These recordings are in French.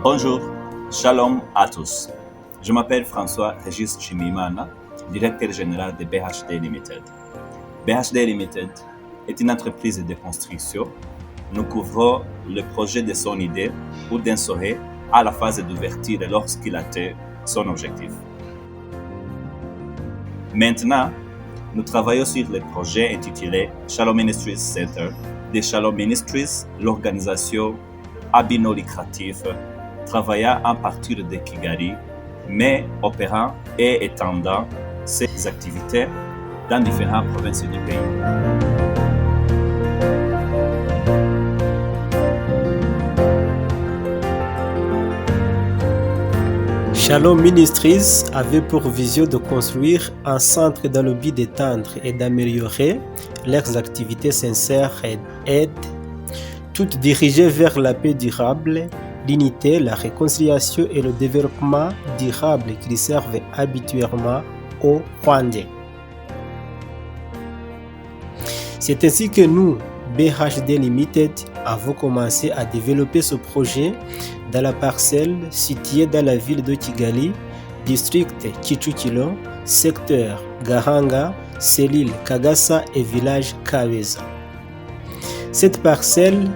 Bonjour, shalom à tous. Je m'appelle François-Régis Chimimana, directeur général de BHD Limited. BHD Limited est une entreprise de construction. Nous couvrons le projet de son idée ou d'un souhait à la phase d'ouverture lorsqu'il atteint son objectif. Maintenant, nous travaillons sur le projet intitulé Shalom Ministries Center de Shalom Ministries, l'organisation à but non lucratif travaillant à partir de Kigali, mais opérant et étendant ses activités dans différentes provinces du pays. Shalom Ministries avait pour vision de construire un centre dans le but d'étendre et d'améliorer leurs activités sincères et aide, toutes dirigées vers la paix durable, l'unité, la réconciliation et le développement durable qui servent habituellement aux Rwandais. C'est ainsi que nous, BHD Limited, avons commencé à développer ce projet dans la parcelle située dans la ville de Kigali, district Kicukiro, secteur Gahanga, cellule Kagasa et village Kabeza. Cette parcelle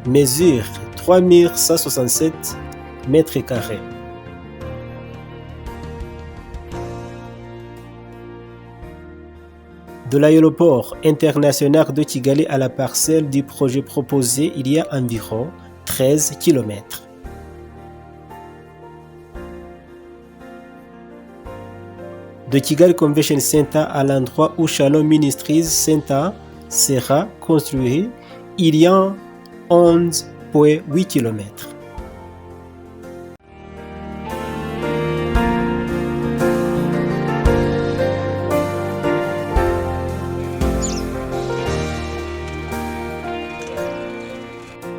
mesure 3167 mètres carrés. De l'aéroport international de Kigali à la parcelle du projet proposé, il y a environ 13 km. De Kigali Convention Center à l'endroit où Shalom Ministries Center sera construit, il y a 11,8 km.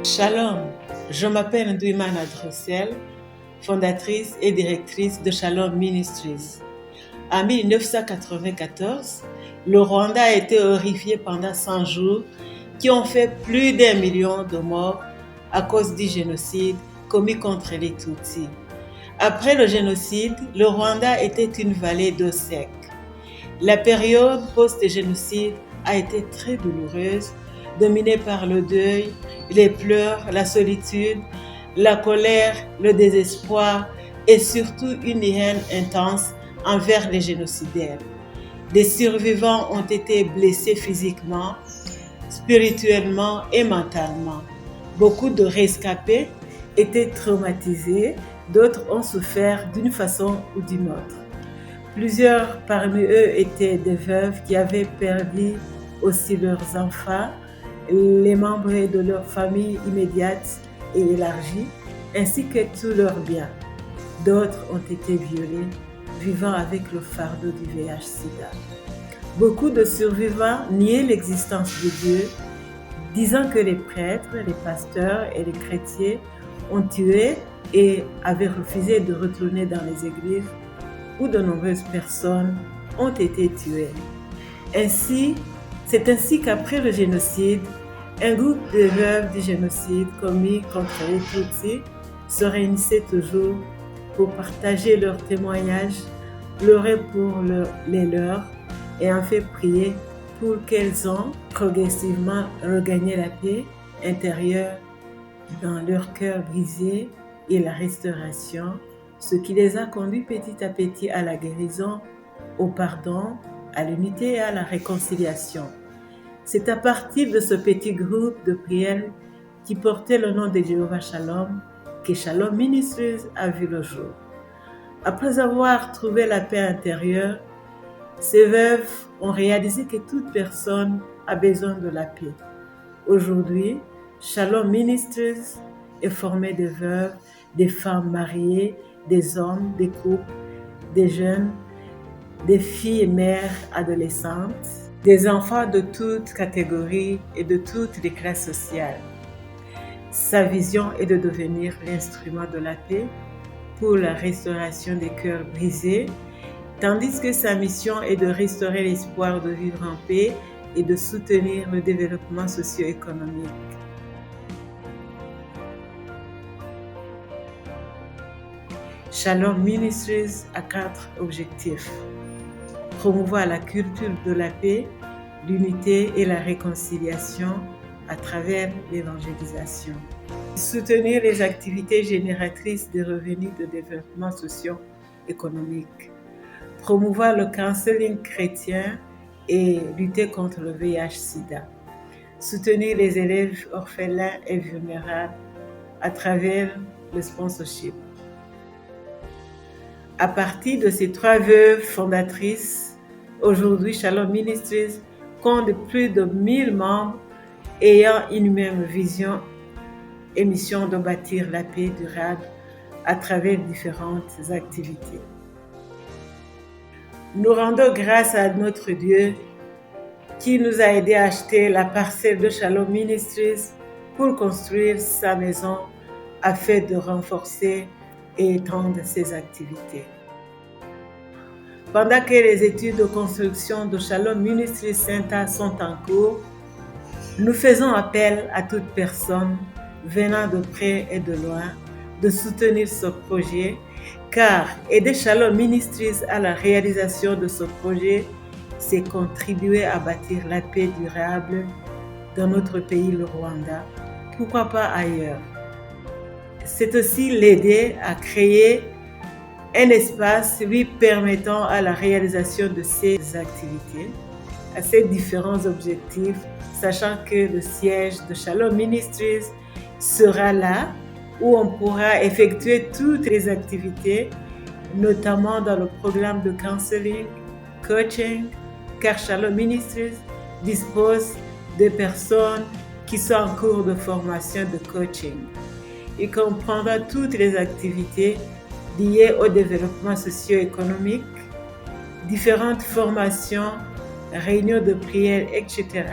Shalom, je m'appelle Ndouimana Drossel, fondatrice et directrice de Shalom Ministries. En 1994, le Rwanda a été horrifié pendant 100 jours qui ont fait plus d'1 million de morts à cause du génocide commis contre les Tutsis. Après le génocide, le Rwanda était une vallée d'eau sec. La période post-génocide a été très douloureuse, dominée par le deuil, les pleurs, la solitude, la colère, le désespoir et surtout une haine intense envers les génocidaires. Des survivants ont été blessés physiquement, spirituellement et mentalement. Beaucoup de rescapés étaient traumatisés, d'autres ont souffert d'une façon ou d'une autre. Plusieurs parmi eux étaient des veuves qui avaient perdu aussi leurs enfants, les membres de leur famille immédiate et élargie, ainsi que tous leurs biens. D'autres ont été violés, vivant avec le fardeau du VIH-Sida. Beaucoup de survivants niaient l'existence de Dieu, disant que les prêtres, les pasteurs et les chrétiens ont tué et avaient refusé de retourner dans les églises où de nombreuses personnes ont été tuées. C'est ainsi qu'après le génocide, un groupe de veuves du génocide commis contre les Tutsis se réunissait toujours pour partager leurs témoignages, pleurer pour les leurs et en fait prier pour qu'elles ont progressivement regagné la paix intérieure dans leur cœur brisé et la restauration, ce qui les a conduits petit à petit à la guérison, au pardon, à l'unité et à la réconciliation. C'est à partir de ce petit groupe de prière qui portait le nom de Jéhovah Shalom que Shalom Ministries a vu le jour. Après avoir trouvé la paix intérieure, ces veuves ont réalisé que toute personne a besoin de la paix. Aujourd'hui, Shalom Ministries est formé de veuves, des femmes mariées, des hommes, des couples, des jeunes, des filles et mères adolescentes, des enfants de toutes catégories et de toutes les classes sociales. Sa vision est de devenir l'instrument de la paix pour la restauration des cœurs brisés tandis que sa mission est de restaurer l'espoir de vivre en paix et de soutenir le développement socio-économique. Shalom Ministries a 4 objectifs. Promouvoir la culture de la paix, l'unité et la réconciliation à travers l'évangélisation. Soutenir les activités génératrices de revenus de développement socio-économique. Promouvoir le counseling chrétien et lutter contre le VIH-Sida. Soutenir les élèves orphelins et vulnérables à travers le sponsorship. À partir de ces 3 veuves fondatrices, aujourd'hui Shalom Ministries compte plus de 1000 membres ayant une même vision et mission de bâtir la paix durable à travers différentes activités. Nous rendons grâce à notre Dieu qui nous a aidés à acheter la parcelle de Shalom Ministries pour construire sa maison afin de renforcer et étendre ses activités. Pendant que les études de construction de Shalom Ministries Center sont en cours, nous faisons appel à toute personne venant de près et de loin de soutenir ce projet, car aider Shalom Ministries à la réalisation de ce projet, c'est contribuer à bâtir la paix durable dans notre pays, le Rwanda, pourquoi pas ailleurs. C'est aussi l'aider à créer un espace lui permettant à la réalisation de ses activités, à ses différents objectifs, sachant que le siège de Shalom Ministries sera là où on pourra effectuer toutes les activités, notamment dans le programme de counseling, coaching, car Shalom Ministries dispose de personnes qui sont en cours de formation de coaching. Il comprendra toutes les activités liées au développement socio-économique, différentes formations, réunions de prière, etc.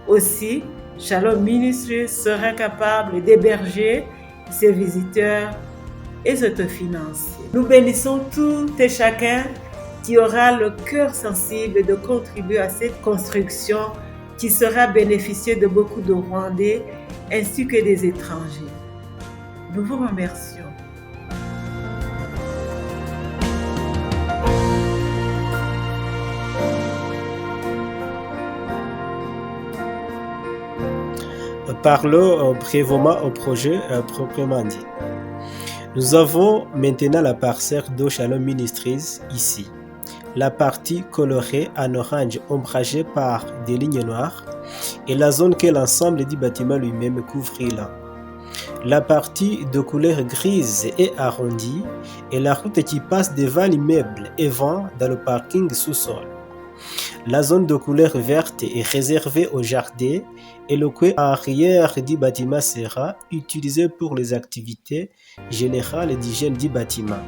Aussi, Shalom Ministries sera capable d'héberger ses visiteurs et s'autofinancer. Nous bénissons tout et chacun qui aura le cœur sensible de contribuer à cette construction qui sera bénéficiée de beaucoup de Rwandais ainsi que des étrangers. Nous vous remercions. Parlons brièvement au projet proprement dit. Nous avons maintenant la parcelle de Shalom Ministries ici. La partie colorée en orange ombragée par des lignes noires et la zone que l'ensemble du bâtiment lui-même couvre là. La partie de couleur grise et arrondie et la route qui passe devant l'immeuble et vend dans le parking sous-sol. La zone de couleur verte est réservée au jardin et le coin arrière du bâtiment sera utilisé pour les activités générales d'hygiène du bâtiment.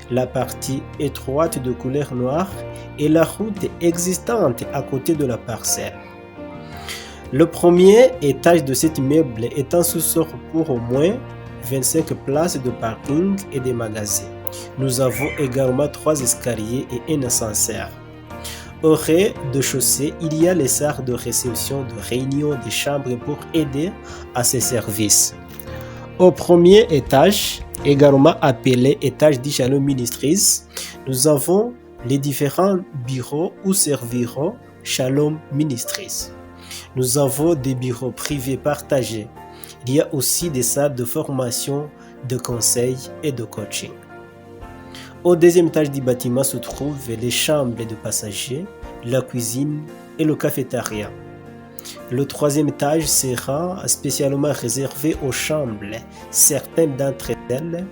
La partie étroite de couleur noire est la route existante à côté de la parcelle. Le premier étage de cet immeuble est un sous-sol pour au moins 25 places de parking et des magasins. Nous avons également 3 escaliers et un ascenseur. Au rez-de-chaussée, il y a les salles de réception, de réunion, des chambres pour aider à ces services. Au premier étage, également appelé étage du Shalom Ministries, nous avons les différents bureaux où serviront Shalom Ministries. Nous avons des bureaux privés partagés. Il y a aussi des salles de formation, de conseil et de coaching. Au deuxième étage du bâtiment se trouvent les chambres de passagers, la cuisine et le cafétéria. Le troisième étage sera spécialement réservé aux chambres. Certaines d'entre elles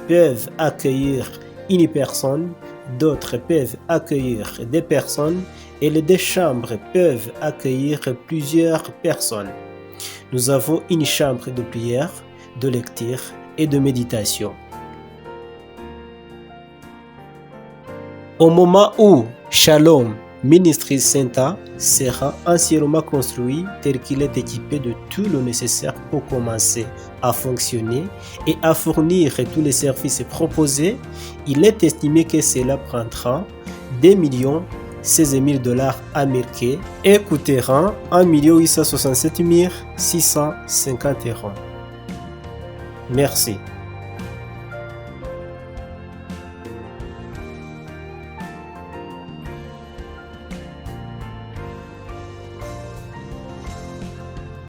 peuvent accueillir une personne, d'autres peuvent accueillir des personnes et les 2 chambres peuvent accueillir plusieurs personnes. Nous avons une chambre de prière, de lecture et de méditation. Au moment où Shalom Ministries Center sera entièrement construit tel qu'il est équipé de tout le nécessaire pour commencer à fonctionner et à fournir tous les services proposés, il est estimé que cela prendra 2 16 000 $ américains et coûtera 1 867 650 €. Merci.